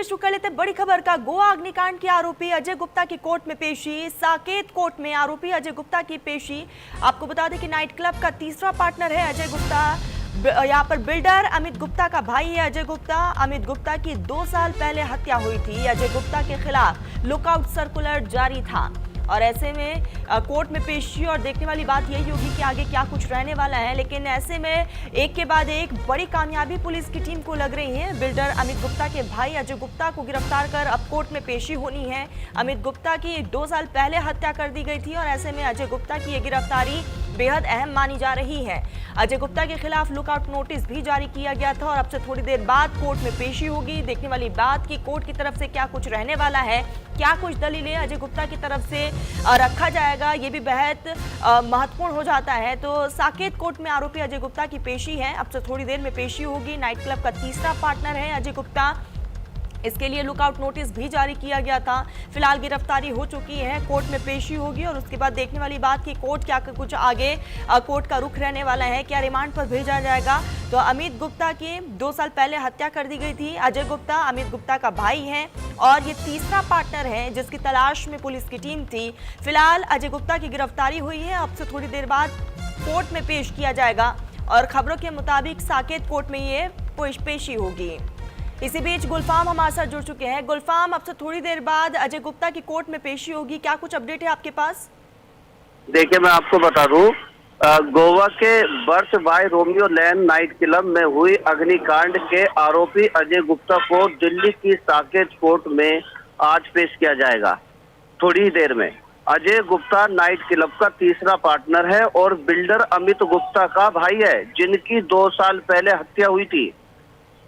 शुरू कर लेते बड़ी खबर का। गोवा अग्निकांड के आरोपी अजय गुप्ता की कोर्ट में पेशी। साकेत कोर्ट में आरोपी अजय गुप्ता की पेशी। आपको बता दें कि नाइट क्लब का तीसरा पार्टनर है अजय गुप्ता। यहाँ पर बिल्डर अमित गुप्ता का भाई है अजय गुप्ता। अमित गुप्ता की 2 साल पहले हत्या हुई थी। अजय गुप्ता के खिलाफ लुकआउट सर्कुलर जारी था और ऐसे में कोर्ट में पेशी और देखने वाली बात यही होगी कि आगे क्या कुछ रहने वाला है। लेकिन ऐसे में एक के बाद एक बड़ी कामयाबी पुलिस की टीम को लग रही है। बिल्डर अमित गुप्ता के भाई अजय गुप्ता को गिरफ्तार कर अब कोर्ट में पेशी होनी है। अमित गुप्ता की 2 साल पहले हत्या कर दी गई थी और ऐसे में अजय गुप्ता की ये गिरफ्तारी बेहद अहम मानी जा रही है। अजय गुप्ता के खिलाफ लुकआउट नोटिस भी जारी किया गया था और अब से थोड़ी देर बाद कोर्ट में पेशी होगी। देखने वाली बात कि कोर्ट की तरफ से क्या कुछ रहने वाला है, क्या कुछ दलीलें अजय गुप्ता की तरफ से रखा जाएगा, ये भी बेहद महत्वपूर्ण हो जाता है। तो साकेत कोर्ट में आरोपी अजय गुप्ता की पेशी है, अब से थोड़ी देर में पेशी होगी। नाइट क्लब का तीसरा पार्टनर है अजय गुप्ता। इसके लिए लुकआउट नोटिस भी जारी किया गया था। फिलहाल गिरफ्तारी हो चुकी है, कोर्ट में पेशी होगी और उसके बाद देखने वाली बात कि कोर्ट क्या कुछ आगे कोर्ट का रुख रहने वाला है। क्या रिमांड पर भेजा जाएगा। तो अमित गुप्ता की 2 साल पहले हत्या कर दी गई थी। अजय गुप्ता अमित गुप्ता का भाई है और ये तीसरा पार्टनर है जिसकी तलाश में पुलिस की टीम थी। फिलहाल अजय गुप्ता की गिरफ्तारी हुई है, अब से थोड़ी देर बाद कोर्ट में पेश किया जाएगा और खबरों के मुताबिक साकेत कोर्ट में ये पेशी होगी। इसी बीच गुलफाम हमारे साथ जुड़ चुके हैं। गुलफाम, अब से थोड़ी देर बाद अजय गुप्ता की कोर्ट में पेशी होगी, क्या कुछ अपडेट है आपके पास? देखिए, मैं आपको बता दूं, गोवा के Birch by Romeo Lane night club में हुई अग्निकांड के आरोपी अजय गुप्ता को दिल्ली की साकेत कोर्ट में आज पेश किया जाएगा थोड़ी ही देर में। अजय गुप्ता नाइट क्लब का तीसरा पार्टनर है और बिल्डर अमित गुप्ता का भाई है जिनकी 2 साल पहले हत्या हुई थी।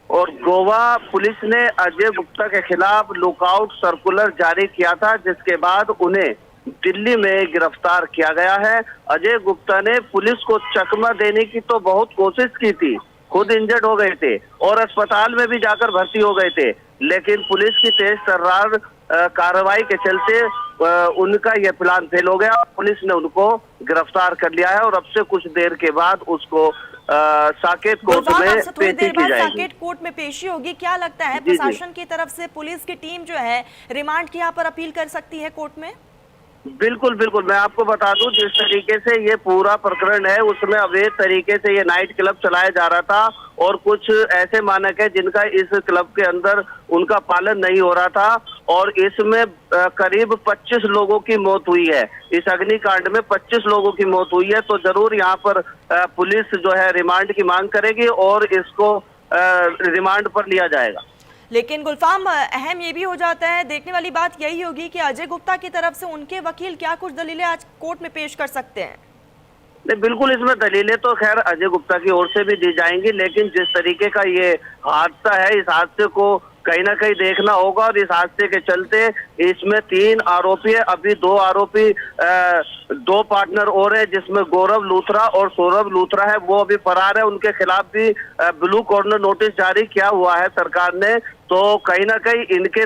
और गोवा पुलिस ने अजय गुप्ता के खिलाफ लुकआउट सर्कुलर जारी किया था, जिसके बाद उन्हें दिल्ली में गिरफ्तार किया गया है। अजय गुप्ता ने पुलिस को चकमा देने की तो बहुत कोशिश की थी, खुद इंजर्ड हो गए थे और अस्पताल में भी जाकर भर्ती हो गए थे, लेकिन पुलिस की तेज तर्रार कार्रवाई के चलते उनका यह प्लान फेल हो गया। पुलिस ने उनको गिरफ्तार कर लिया है और अब से कुछ देर के बाद उसको साकेत कोर्ट में पेशी की जाएगी। साकेत कोर्ट में पेशी होगी। क्या लगता है प्रशासन की तरफ से पुलिस की टीम जो है रिमांड की यहाँ पर अपील कर सकती है कोर्ट में? बिल्कुल बिल्कुल, मैं आपको बता दूं, जिस तरीके से ये पूरा प्रकरण है उसमें अवैध तरीके से ये नाइट क्लब चलाया जा रहा था और कुछ ऐसे मानक है जिनका इस क्लब के अंदर उनका पालन नहीं हो रहा था और इसमें करीब 25 लोगों की मौत हुई है। इस अग्निकांड में 25 लोगों की मौत हुई है। तो जरूर यहाँ पर पुलिस जो है रिमांड की मांग करेगी और इसको रिमांड पर लिया जाएगा। लेकिन गुलफाम, अहम ये भी हो जाता है, देखने वाली बात यही होगी कि अजय गुप्ता की तरफ से उनके वकील क्या कुछ दलीलें आज कोर्ट में पेश कर सकते हैं। नहीं, बिल्कुल, इसमें दलीलें तो खैर अजय गुप्ता की ओर से भी दी जाएंगी, लेकिन जिस तरीके का ये हादसा है, इस हादसे को कहीं ना कहीं देखना होगा और इस हादसे के चलते इसमें 3 आरोपी है। अभी 2 आरोपी 2 पार्टनर और है, जिसमें गौरव लूथरा और सौरभ लूथरा है, वो अभी फरार है। उनके खिलाफ भी ब्लू कॉर्नर नोटिस जारी किया हुआ है सरकार ने। तो कहीं ना कहीं इनके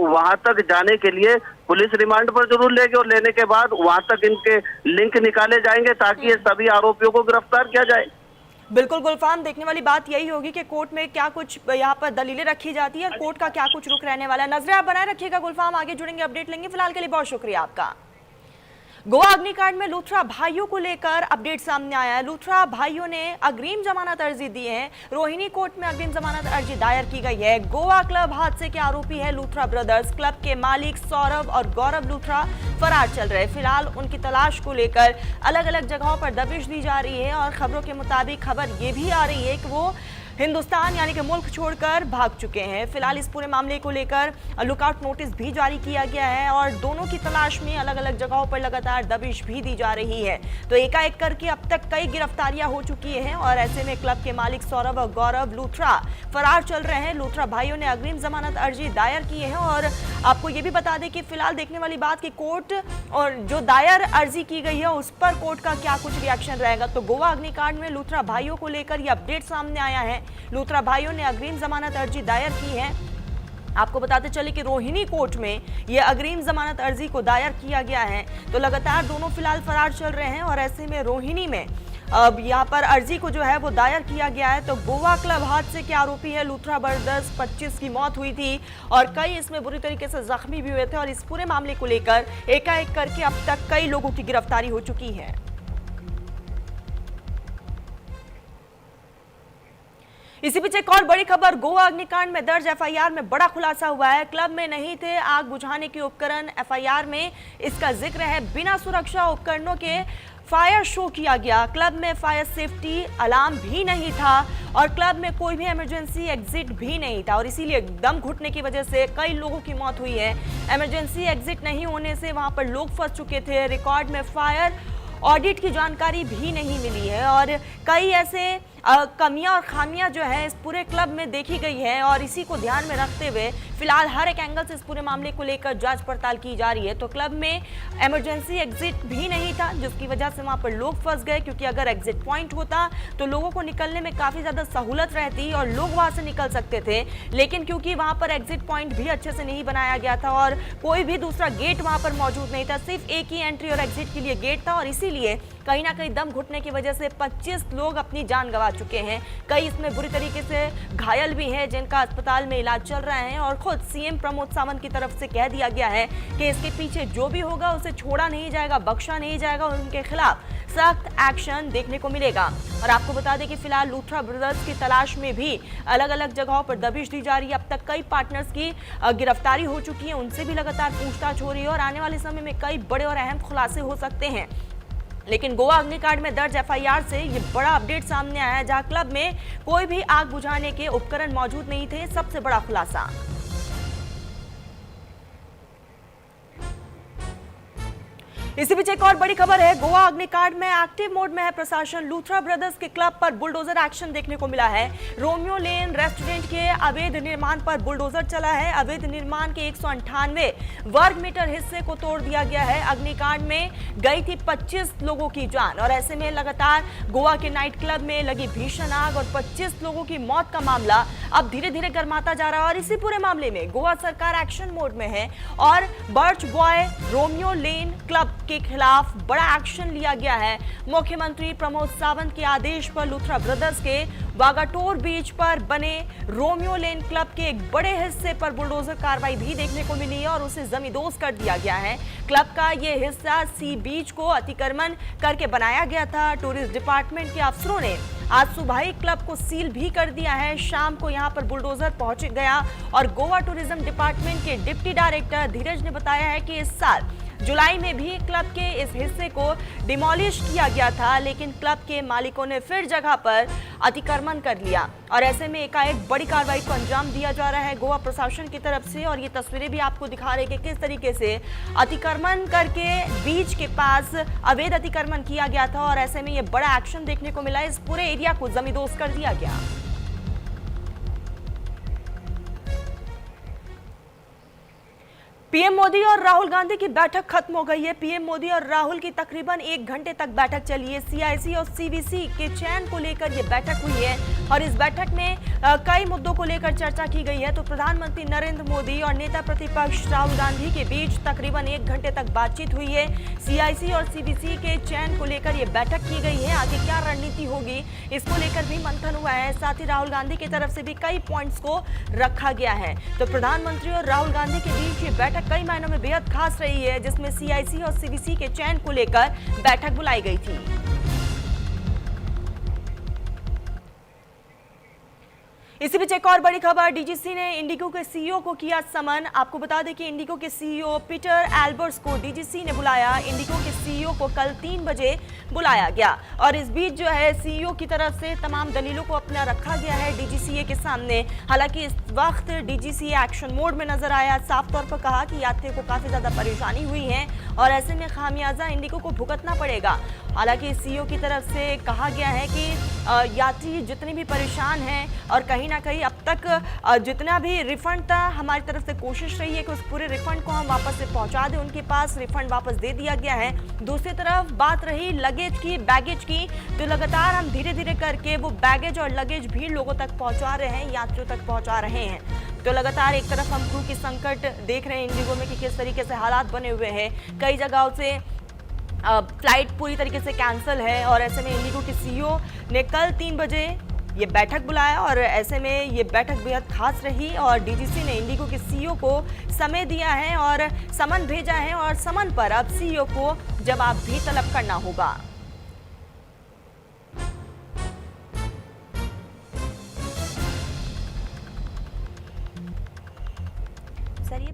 वहां तक जाने के लिए पुलिस रिमांड पर जरूर लेगी और लेने के बाद वहां तक इनके लिंक निकाले जाएंगे ताकि ये सभी आरोपियों को गिरफ्तार किया जाए। बिल्कुल गुलफाम, देखने वाली बात यही होगी कि कोर्ट में क्या कुछ यहाँ पर दलीलें रखी जाती है और कोर्ट का क्या कुछ रुख रहने वाला है। नजरें आप बनाए रखिएगा गुलफाम, आगे जुड़ेंगे, अपडेट लेंगे। फिलहाल के लिए बहुत शुक्रिया आपका। गोवा अग्निकांड में लूथरा भाइयों को लेकर अपडेट सामने आया है। लूथरा भाइयों ने अग्रिम जमानत अर्जी दी है। रोहिणी कोर्ट में अग्रिम जमानत अर्जी दायर की गई है। गोवा क्लब हादसे के आरोपी है लूथरा ब्रदर्स। क्लब के मालिक सौरभ और गौरव लूथरा फरार चल रहे। फिलहाल उनकी तलाश को लेकर अलग अलग जगहों पर दबिश दी जा रही है और खबरों के मुताबिक खबर ये भी आ रही है कि वो हिंदुस्तान यानी कि मुल्क छोड़कर भाग चुके हैं। फिलहाल इस पूरे मामले को लेकर लुकआउट नोटिस भी जारी किया गया है और दोनों की तलाश में अलग अलग जगहों पर लगातार दबिश भी दी जा रही है। तो एकाएक करके अब तक कई गिरफ्तारियां हो चुकी हैं और ऐसे में क्लब के मालिक सौरभ और गौरव लूथरा फरार चल रहे हैं। लूथरा भाइयों ने अग्रिम जमानत अर्जी दायर की है और आपको ये भी बता दें कि फिलहाल देखने वाली बात की कोर्ट और जो दायर अर्जी की गई है उस पर कोर्ट का क्या कुछ रिएक्शन रहेगा। तो गोवा अग्निकांड में लूथरा भाइयों को लेकर ये अपडेट सामने आया है। लूथरा भाइयों ने अग्रिम जमानत अर्जी दायर की है। आपको बताते चले कि रोहिणी कोर्ट में यह अग्रिम जमानत अर्जी को दायर किया गया है। तो लगातार दोनों फिलहाल फरार चल रहे हैं और ऐसे में रोहिणी में अब यहाँ पर अर्जी को जो है वो दायर किया गया है। तो गोवा क्लब हादसे के आरोपी है लूथरा ब्रदर्स, 25 की मौत हुई थी और कई इसमें बुरी तरीके से जख्मी भी हुए थे और इस पूरे मामले को लेकर एकाएक करके अब तक कई लोगों की गिरफ्तारी हो चुकी है। इसी बीच एक और बड़ी खबर, गोवा अग्निकांड में दर्ज एफआईआर में बड़ा खुलासा हुआ है। क्लब में नहीं थे आग बुझाने के उपकरण, एफआईआर में इसका जिक्र है। बिना सुरक्षा उपकरणों के फायर शो किया गया। क्लब में फायर सेफ्टी अलार्म भी नहीं था और क्लब में कोई भी इमरजेंसी एग्जिट भी नहीं था और इसीलिए दम घुटने की वजह से कई लोगों की मौत हुई है। इमरजेंसी एग्जिट नहीं होने से वहां पर लोग फंस चुके थे। रिकॉर्ड में फायर ऑडिट की जानकारी भी नहीं मिली है और कई ऐसे कमियां और खामियां जो है इस पूरे क्लब में देखी गई है और इसी को ध्यान में रखते हुए फिलहाल हर एक एंगल से इस पूरे मामले को लेकर जांच पड़ताल की जा रही है। तो क्लब में इमरजेंसी एग्जिट भी नहीं था जिसकी वजह से वहां पर लोग फंस गए, क्योंकि अगर एग्जिट पॉइंट होता तो लोगों को निकलने में काफी ज्यादा सहूलत रहती और लोग वहां से निकल सकते थे। लेकिन क्योंकि वहां पर एग्जिट पॉइंट भी अच्छे से नहीं बनाया गया था और कोई भी दूसरा गेट वहां पर मौजूद नहीं था, सिर्फ एक ही एंट्री और एग्जिट के लिए गेट था और इसीलिए कहीं ना कहीं दम घुटने की वजह से 25 लोग अपनी जान गंवा चुके हैं। कई इसमें बुरी तरीके से घायल भी हैं जिनका अस्पताल में इलाज चल रहा है और खुद सीएम प्रमोद सावंत की तरफ से कह दिया गया है कि इसके पीछे जो भी होगा उसे छोड़ा नहीं जाएगा, बख्शा नहीं जाएगा और उनके खिलाफ सख्त एक्शन देखने को मिलेगा। और आपको बता दें कि फिलहाल लूथरा ब्रदर्स की तलाश में भी अलग अलग जगहों पर दबिश दी जा रही है। अब तक कई पार्टनर्स की गिरफ्तारी हो चुकी है, उनसे भी लगातार पूछताछ हो रही है और आने वाले समय में कई बड़े और अहम खुलासे हो सकते हैं। लेकिन गोवा अग्निकांड में दर्ज एफआईआर से ये बड़ा अपडेट सामने आया है, जहां क्लब में कोई भी आग बुझाने के उपकरण मौजूद नहीं थे। सबसे बड़ा खुलासा। इसी बीच एक और बड़ी खबर है, गोवा अग्निकांड में एक्टिव मोड में है प्रशासन। लूथरा ब्रदर्स के क्लब पर बुलडोजर एक्शन देखने को मिला है। रोमियो लेन रेस्टोरेंट के अवैध निर्माण पर बुलडोजर चला है। अवैध निर्माण के 198 वर्ग मीटर हिस्से को तोड़ दिया गया है। अग्निकांड में गई थी 25 लोगों की जान और ऐसे में लगातार गोवा के नाइट क्लब में लगी भीषण आग और 25 लोगों की मौत का मामला अब धीरे धीरे गर्माता जा रहा है और इसी पूरे मामले में गोवा सरकार एक्शन मोड में है और birch boy Romeo Lane club के खिलाफ बड़ा एक्शन लिया गया है। मुख्यमंत्री प्रमोद सावंत के आदेश पर लूथरा ब्रदर्स के वागाटोर बीच पर बने रोमियो लेन क्लब के एक बड़े हिस्से पर बुलडोजर कार्रवाई भी देखने को मिली है और उसे जमींदोज कर दिया गया है। क्लब का ये हिस्सा सी बीच को अतिक्रमण करके बनाया गया था। टूरिस्ट डिपार्टमेंट के अफसरों ने आज सुबह ही क्लब को सील भी कर दिया है। शाम को यहां पर बुलडोजर पहुंच गया और गोवा टूरिज्म डिपार्टमेंट के डिप्टी डायरेक्टर धीरज ने बताया है कि इस साल जुलाई में भी क्लब के इस हिस्से को डिमोलिश किया गया था, लेकिन क्लब के मालिकों ने फिर जगह पर अतिक्रमण कर लिया और ऐसे में एकाएक बड़ी कार्रवाई को अंजाम दिया जा रहा है गोवा प्रशासन की तरफ से। और ये तस्वीरें भी आपको दिखा रहे हैं कि किस तरीके से अतिक्रमण करके बीच के पास अवैध अतिक्रमण किया गया था और ऐसे में ये बड़ा एक्शन देखने को मिला। इस पूरे एरिया को जमींदोज कर दिया गया। पीएम मोदी और राहुल गांधी की बैठक खत्म हो गई है। पीएम मोदी और राहुल की तकरीबन 1 घंटे तक बैठक चली है। सीआईसी और सीवीसी के चयन को लेकर यह बैठक हुई है और इस बैठक में कई मुद्दों को लेकर चर्चा की गई है। तो प्रधानमंत्री नरेंद्र मोदी और नेता प्रतिपक्ष राहुल गांधी के बीच तकरीबन 1 घंटे तक बातचीत हुई है। सीआईसी और सीवीसी के चयन को लेकर यह बैठक की गई है। आगे क्या रणनीति होगी इसको लेकर भी मंथन हुआ है। साथ ही राहुल गांधी की तरफ से भी कई पॉइंट्स को रखा गया है। तो प्रधानमंत्री और राहुल गांधी के बीच ये बैठक कई मायनों में बेहद खास रही है, जिसमें सीआईसी और सीवीसी के चयन को लेकर बैठक बुलाई गई थी। इसी बीच एक और बड़ी खबर, डीजीसी ने इंडिगो के सीईओ को किया समन। आपको बता दें कि इंडिगो के सीईओ पीटर एल्बर्ट्स को डीजीसी ने बुलाया। इंडिगो के सीईओ को कल 3 बजे बुलाया गया और इस बीच जो है सीईओ की तरफ से तमाम दलीलों को अपना रखा गया है डीजीसीए के सामने। हालांकि इस वक्त डीजीसीए एक्शन मोड में नजर आया। साफ तौर पर कहा कि यात्रियों को काफी ज्यादा परेशानी हुई है और ऐसे में खामियाजा इंडिगो को भुगतना पड़ेगा। हालांकि सीईओ की तरफ से कहा गया है कि यात्री जितने भी परेशान हैं और कहीं ना कहीं अब तक जितना भी रिफंड था हमारी तरफ से कोशिश रही है कि उस पूरे रिफंड को हम वापस से पहुंचा दें। उनके पास रिफंड वापस दे दिया गया है। दूसरी तरफ बात रही लगेज की, बैगेज की, तो लगातार हम धीरे धीरे करके वो बैगेज और लगेज भी लोगों तक पहुंचा रहे हैं, यात्रियों तक पहुंचा रहे हैं। तो लगातार एक तरफ हम क्रू की संकट देख रहे हैं इंडिगो में कि किस तरीके से हालात बने हुए हैं। कई जगहों से फ्लाइट पूरी तरीके से कैंसिल है और ऐसे में इंडिगो के सीईओ ने कल 3 बजे ये बैठक बुलाया और ऐसे में ये बैठक बेहद खास रही और डीजीसी ने इंडिगो के सीईओ को समय दिया है और समन भेजा है और समन पर अब सीईओ को जवाब भी तलब करना होगा। सर ये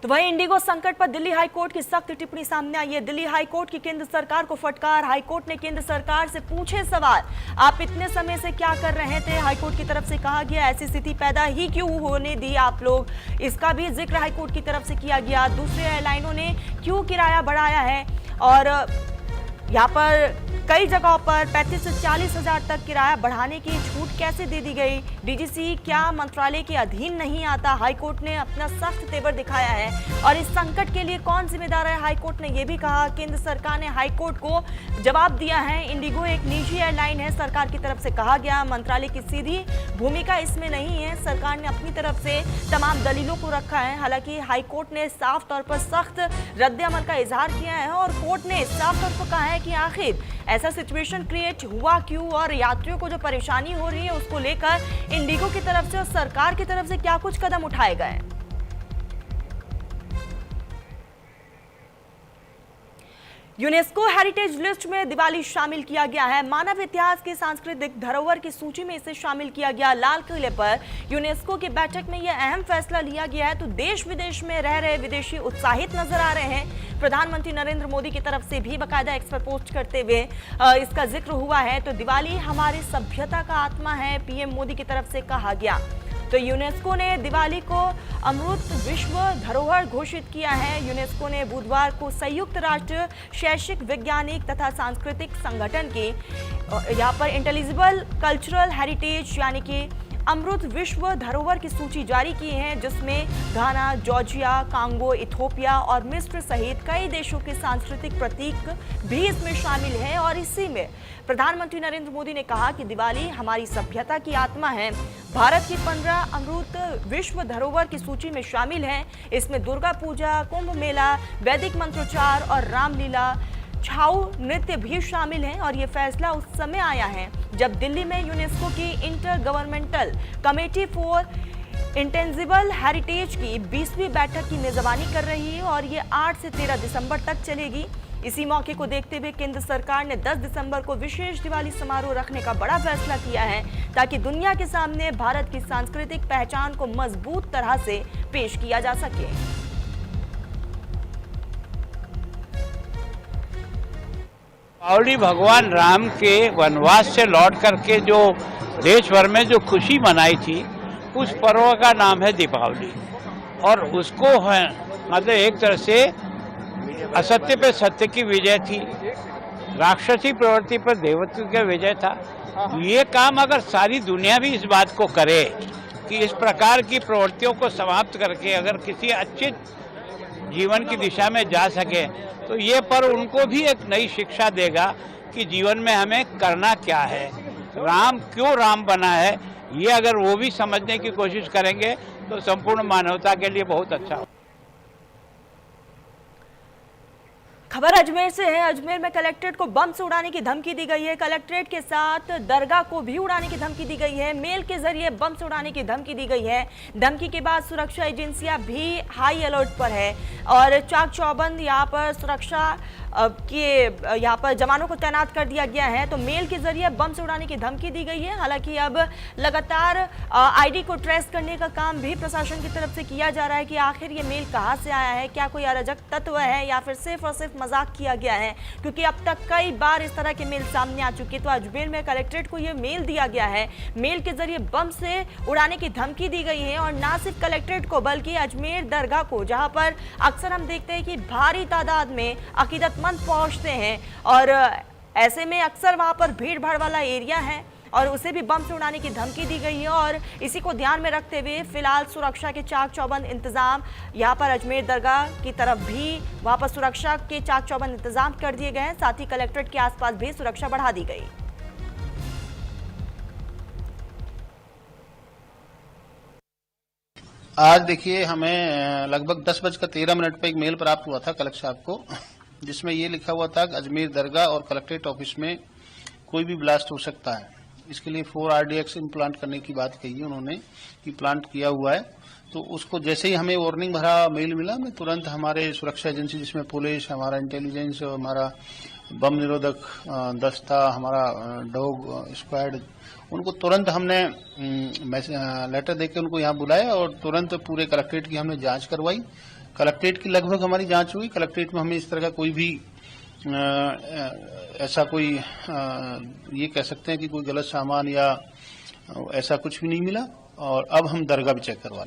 तो वहीं इंडिगो संकट पर दिल्ली हाईकोर्ट की सख्त टिप्पणी सामने आई है। दिल्ली हाईकोर्ट की केंद्र सरकार को फटकार। हाईकोर्ट ने केंद्र सरकार से पूछे सवाल, आप इतने समय से क्या कर रहे थे। हाईकोर्ट की तरफ से कहा गया ऐसी स्थिति पैदा ही क्यों होने दी आप लोग, इसका भी जिक्र हाईकोर्ट की तरफ से किया गया। दूसरे एयरलाइनों ने क्यों किराया बढ़ाया है और यहाँ पर कई जगहों पर 35 से 40 हजार तक किराया बढ़ाने की छूट कैसे दे दी गई। डीजीसी क्या मंत्रालय के अधीन नहीं आता। हाईकोर्ट ने अपना सख्त तेवर दिखाया है और इस संकट के लिए कौन जिम्मेदार है। हाईकोर्ट ने यह भी कहा, केंद्र सरकार ने हाईकोर्ट को जवाब दिया है। इंडिगो एक निजी एयरलाइन है, सरकार की तरफ से कहा गया मंत्रालय की सीधी भूमिका इसमें नहीं है। सरकार ने अपनी तरफ से तमाम दलीलों को रखा है। हालांकि हाईकोर्ट ने साफ तौर पर सख्त रद्द-ए-अमल का इजहार किया है और कोर्ट ने साफ तौर पर कहा है कि आखिर ऐसा सिचुएशन क्रिएट हुआ क्यों और यात्रियों को जो परेशानी हो रही है उसको लेकर इंडिगो की तरफ से और सरकार की तरफ से क्या कुछ कदम उठाए गए। यूनेस्को हेरिटेज लिस्ट में दिवाली शामिल किया गया है। मानव इतिहास की सांस्कृतिक धरोहर की सूची में इसे शामिल किया गया। लाल किले पर यूनेस्को की बैठक में यह अहम फैसला लिया गया है तो देश विदेश में रह रहे विदेशी उत्साहित नजर आ रहे हैं। प्रधानमंत्री नरेंद्र मोदी की तरफ से भी बाकायदा एक्स पर पोस्ट करते हुए इसका जिक्र हुआ है। तो दिवाली हमारी सभ्यता का आत्मा है, पीएम मोदी की तरफ से कहा गया। तो यूनेस्को ने दिवाली को अमृत विश्व धरोहर घोषित किया है। यूनेस्को ने बुधवार को संयुक्त राष्ट्र शैक्षिक, वैज्ञानिक तथा सांस्कृतिक संगठन के यहाँ पर इंटेलिजिबल कल्चरल हेरिटेज यानी कि अमृत विश्व धरोहर की सूची जारी की है, जिसमें घाना, जॉर्जिया, कांगो, इथियोपिया और मिस्र सहित कई देशों के सांस्कृतिक प्रतीक भी इसमें शामिल हैं। और इसी में प्रधानमंत्री नरेंद्र मोदी ने कहा कि दिवाली हमारी सभ्यता की आत्मा है। भारत की 15 अमृत विश्व धरोहर की सूची में शामिल हैं। इसमें दुर्गा पूजा, कुंभ मेला, वैदिक मंत्रोच्चार और रामलीला, छाऊ नृत्य भी शामिल हैं। और ये फैसला उस समय आया है जब दिल्ली में यूनेस्को की inter governmental committee for intangible heritage की 20वीं बैठक की मेजबानी कर रही है और ये 8 से 13 दिसंबर तक चलेगी। इसी मौके को देखते हुए केंद्र सरकार ने 10 दिसंबर को विशेष दिवाली समारोह रखने का बड़ा फैसला किया है ताकि दुनिया के सामने भारत की सांस्कृतिक पहचान को मजबूत तरह से पेश किया जा सके। दीपावली भगवान राम के वनवास से लौट करके जो देश भर में जो खुशी मनाई थी उस पर्व का नाम है दीपावली। और उसको है मतलब एक तरह से असत्य पे सत्य की विजय थी, राक्षसी प्रवृत्ति पर देवत्व की विजय था। ये काम अगर सारी दुनिया भी इस बात को करे कि इस प्रकार की प्रवृत्तियों को समाप्त करके अगर किसी अच्छे जीवन की दिशा में जा सके तो ये पर्व उनको भी एक नई शिक्षा देगा कि जीवन में हमें करना क्या है, राम क्यों राम बना है। ये अगर वो भी समझने की कोशिश करेंगे तो संपूर्ण मानवता के लिए बहुत अच्छा होगा। खबर अजमेर से है। अजमेर में कलेक्ट्रेट को बम से उड़ाने की धमकी दी गई है। कलेक्ट्रेट के साथ दरगाह को भी उड़ाने की धमकी दी गई है। मेल के जरिए बम से उड़ाने की धमकी दी गई है। धमकी के बाद सुरक्षा एजेंसियां भी हाई अलर्ट पर है और चाक चौबंद यहाँ पर सुरक्षा के यहाँ पर जवानों को तैनात कर दिया गया है। तो मेल के जरिए बम से उड़ाने की धमकी दी गई है। हालांकि अब लगातार आईडी को ट्रेस करने का काम भी प्रशासन की तरफ से किया जा रहा है कि आखिर ये मेल कहाँ से आया है, क्या कोई अराजक तत्व है या फिर सिर्फ और सिर्फ मजाक किया गया है, क्योंकि अब तक कई बार इस तरह के मेल सामने आ चुके। तो अजमेर में कलेक्ट्रेट को ये मेल दिया गया है, मेल के जरिए बम से उड़ाने की धमकी दी गई है। और ना सिर्फ कलेक्ट्रेट को बल्कि अजमेर दरगाह को, जहां पर अक्सर हम देखते हैं कि भारी तादाद में अकीदतमंद पहुंचते हैं और ऐसे में अक्सर वहां पर भीड़ भाड़ वाला एरिया है और उसे भी बम से उड़ाने की धमकी दी गई है। और इसी को ध्यान में रखते हुए फिलहाल सुरक्षा के चाक चौबंद इंतजाम यहाँ पर अजमेर दरगाह की तरफ भी वहां पर सुरक्षा के चाक चौबंद इंतजाम कर दिए गए हैं। साथ ही कलेक्ट्रेट के आसपास भी सुरक्षा बढ़ा दी गई। आज देखिए, हमें लगभग 10:13 पर एक मेल प्राप्त हुआ था कलेक्टर साहब को, जिसमें ये लिखा हुआ था कि अजमेर दरगाह और कलेक्ट्रेट ऑफिस में कोई भी ब्लास्ट हो सकता है। इसके लिए 4 RDX इम्प्लांट करने की बात कही है उन्होंने कि प्लांट किया हुआ है। तो उसको जैसे ही हमें वार्निंग भरा मेल मिला, मैं तुरंत हमारे सुरक्षा एजेंसी जिसमें पुलिस, हमारा इंटेलिजेंस, हमारा बम निरोधक दस्ता, हमारा डॉग स्क्वाड, उनको तुरंत हमने लेटर देकर उनको यहाँ बुलाया और तुरंत पूरे कलेक्ट्रेट की हमने जांच करवाई। कलेक्ट्रेट की लगभग हमारी जांच हुई। कलेक्ट्रेट में हमें इस तरह का कोई भी ऐसा कोई ये कह सकते हैं कि कोई गलत सामान या ऐसा कुछ भी नहीं मिला। और अब हम दरगाह भी चेक करवा।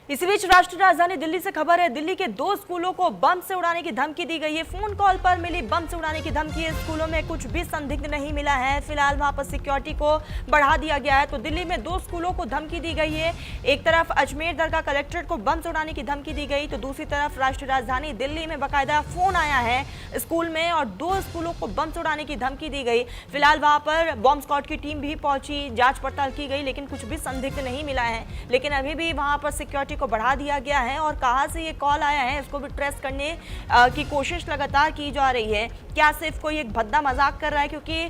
इसी बीच राष्ट्रीय राजधानी दिल्ली से खबर है, दिल्ली के 2 स्कूलों को बम से उड़ाने की धमकी दी गई है। फोन कॉल पर मिली बम से उड़ाने की धमकी है। स्कूलों में कुछ भी संदिग्ध नहीं मिला है। फिलहाल वहां पर सिक्योरिटी को बढ़ा दिया गया है। तो दिल्ली में 2 स्कूलों को धमकी दी गई है। एक तरफ अजमेर दरगाह कलेक्ट्रेट को बम से उड़ाने की धमकी दी गई, तो दूसरी तरफ राष्ट्रीय राजधानी दिल्ली में बाकायदा फोन आया है स्कूल में और 2 स्कूलों को बम से उड़ाने की धमकी दी गई। फिलहाल वहां पर बॉम्ब स्क्वाड की टीम भी पहुंची, जांच पड़ताल की गई, लेकिन कुछ भी संदिग्ध नहीं मिला है। लेकिन अभी भी वहां पर सिक्योरिटी को बढ़ा दिया गया है और कहां से ये कॉल आया है इसको भी ट्रेस करने की कोशिश लगातार की जा रही है। क्या सिर्फ कोई एक भद्दा मजाक कर रहा है? क्योंकि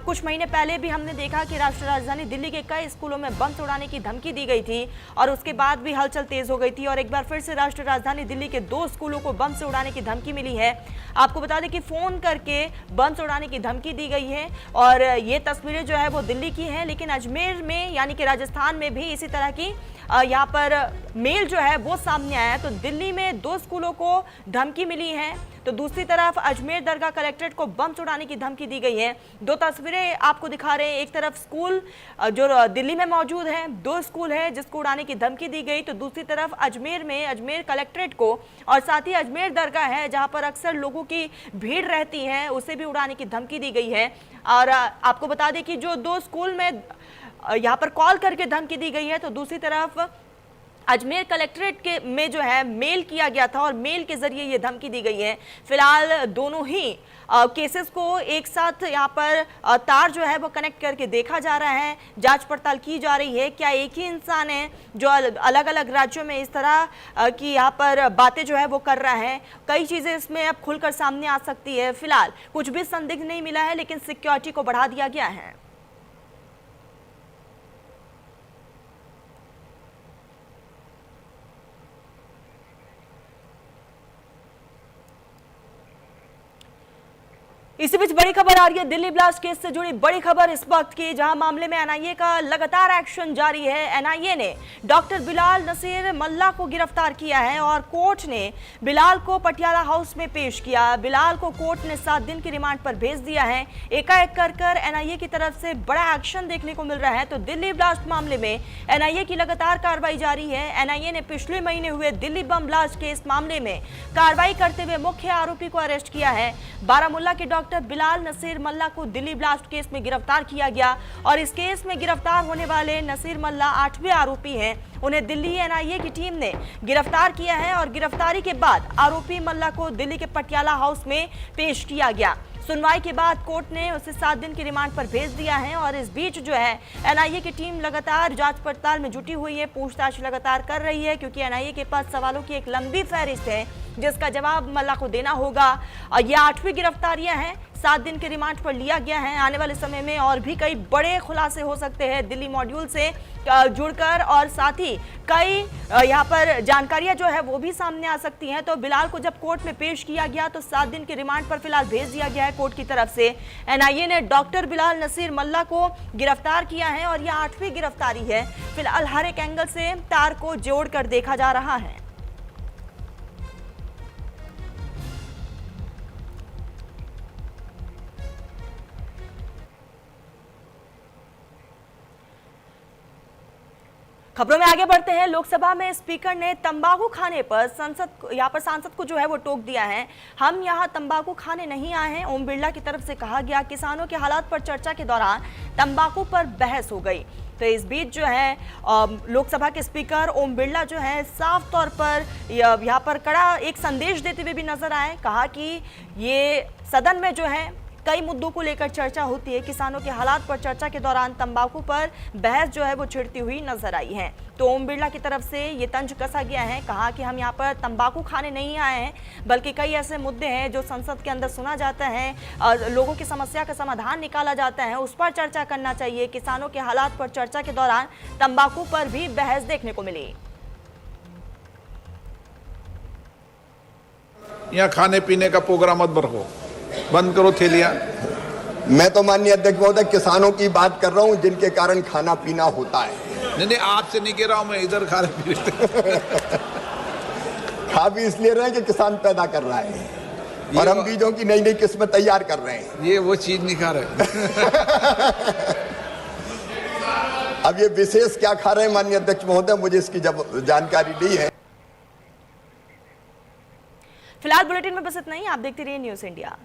कुछ महीने पहले भी हमने देखा कि राष्ट्रीय राजधानी दिल्ली के कई स्कूलों में बम उड़ाने की धमकी दी गई थी और उसके बाद भी हलचल तेज हो गई थी और एक बार फिर से राष्ट्रीय राजधानी दिल्ली के 2 स्कूलों को बम से उड़ाने की धमकी मिली है। आपको बता दें कि फोन करके बम से उड़ाने की धमकी दी गई है और ये तस्वीरें जो है वो दिल्ली की हैं, लेकिन अजमेर में यानी कि राजस्थान में भी इसी तरह की यहाँ पर मेल जो है वो सामने आया है। तो दिल्ली में 2 स्कूलों को धमकी मिली है, तो दूसरी तरफ अजमेर दरगाह कलेक्ट्रेट को बम उड़ाने की धमकी दी गई है। 2 तस्वीरें आपको दिखा रहे हैं। एक तरफ स्कूल जो दिल्ली में मौजूद है, 2 स्कूल है जिसको उड़ाने की धमकी दी गई, तो दूसरी तरफ अजमेर में अजमेर कलेक्ट्रेट को और साथ ही अजमेर दरगाह है जहां पर अक्सर लोगों की भीड़ रहती है, उसे भी उड़ाने की धमकी दी गई है। और आपको बता दें कि जो 2 स्कूल में यहाँ पर कॉल करके धमकी दी गई है, तो दूसरी तरफ अजमेर कलेक्ट्रेट के में जो है मेल किया गया था और मेल के जरिए ये धमकी दी गई है। फिलहाल दोनों ही केसेस को एक साथ यहाँ पर तार जो है वो कनेक्ट करके देखा जा रहा है, जांच पड़ताल की जा रही है। क्या एक ही इंसान है जो अलग अलग राज्यों में इस तरह की यहाँ पर बातें जो है वो कर रहा है? कई चीजें इसमें अब खुलकर सामने आ सकती है। फिलहाल कुछ भी संदिग्ध नहीं मिला है, लेकिन सिक्योरिटी को बढ़ा दिया गया है। इसी बीच बड़ी खबर आ रही है दिल्ली ब्लास्ट केस से जुड़ी बड़ी खबर इस वक्त की, जहां मामले में एनआईए का लगातार एक्शन जारी है। एनआईए ने डॉक्टर बिलाल नसीर मल्ला को गिरफ्तार किया है और कोर्ट ने बिलाल को पटियाला हाउस में पेश किया। बिलाल को कोर्ट ने 7 दिन की रिमांड पर भेज दिया है। एकाएक कर एनआईए की तरफ से बड़ा एक्शन देखने को मिल रहा है। तो दिल्ली ब्लास्ट मामले में एनआईए की लगातार कार्रवाई जारी है। एनआईए ने पिछले महीने हुए दिल्ली बम ब्लास्ट केस मामले में कार्रवाई करते हुए मुख्य आरोपी को अरेस्ट किया है। बारामूला के डॉक्टर बिलाल नसीर मल्ला को दिल्ली ब्लास्ट केस में गिरफ्तार किया गया और इस केस में गिरफ्तार होने वाले नसीर मल्ला 8वें आरोपी हैं। उन्हें दिल्ली एनआईए की टीम ने गिरफ्तार किया है और गिरफ्तारी के बाद आरोपी मल्ला को दिल्ली के पटियाला हाउस में पेश किया गया। सुनवाई के बाद कोर्ट ने उसे 7 दिन की रिमांड पर भेज दिया है और इस बीच जो है एनआईए की टीम लगातार जांच पड़ताल में जुटी हुई है, पूछताछ लगातार कर रही है, क्योंकि एनआईए के पास सवालों की एक लंबी फहरिस्त है जिसका जवाब मल्ला को देना होगा। और ये 8वीं गिरफ्तारियां हैं, 7 दिन के रिमांड पर लिया गया है। आने वाले समय में और भी कई बड़े खुलासे हो सकते हैं दिल्ली मॉड्यूल से जुड़कर और साथ ही कई यहाँ पर जानकारियां जो है वो भी सामने आ सकती हैं। तो बिलाल को जब कोर्ट में पेश किया गया तो 7 दिन के रिमांड पर फिलहाल भेज दिया गया है कोर्ट की तरफ से। एनआईए ने डॉक्टर बिलाल नसीर मल्ला को गिरफ्तार किया है और यह 8वीं गिरफ्तारी है। फिलहाल हर एक एंगल से तार को जोड़कर देखा जा रहा है। खबरों में आगे बढ़ते हैं। लोकसभा में स्पीकर ने तंबाकू खाने पर सांसद को जो है वो टोक दिया है। हम यहाँ तंबाकू खाने नहीं आए हैं, ओम बिरला की तरफ से कहा गया। किसानों के हालात पर चर्चा के दौरान तंबाकू पर बहस हो गई। तो इस बीच जो है लोकसभा के स्पीकर ओम बिरला जो है साफ तौर पर यहाँ पर कड़ा एक संदेश देते हुए भी नजर आए। कहा कि ये सदन में जो है कई मुद्दों को लेकर चर्चा होती है, किसानों के हालात पर चर्चा के दौरान तंबाकू पर बहस जो है वो छिड़ती हुई नजर आई है। तो ओम बिरला की तरफ से ये तंज कसा गया है। कहा कि हम यहाँ पर तंबाकू खाने नहीं आए हैं, बल्कि कई ऐसे मुद्दे हैं जो संसद के अंदर सुना जाता है और लोगों की समस्या का समाधान निकाला जाता है, उस पर चर्चा करना चाहिए। किसानों के हालात पर चर्चा के दौरान तंबाकू पर भी बहस देखने को मिली। यहाँ खाने पीने का प्रोग्राम मत रखो, बंद करो थैलियां। मैं तो माननीय अध्यक्ष महोदय किसानों की बात कर रहा हूं जिनके कारण खाना पीना होता है। नहीं, आपसे नहीं कह रहा हूं मैं, इधर खा रहे खा भी इसलिए रहे हैं कि किसान पैदा कर रहा है और हम बीजों की नई नई किस्में तैयार कर रहे हैं। ये वो चीज नहीं खा रहे। अब ये विशेष क्या खा रहे हैं माननीय अध्यक्ष महोदय, मुझे इसकी जानकारी नहीं है। फिलहाल बुलेटिन में बस इतना ही। आप देखते रहिए न्यूज़ इंडिया।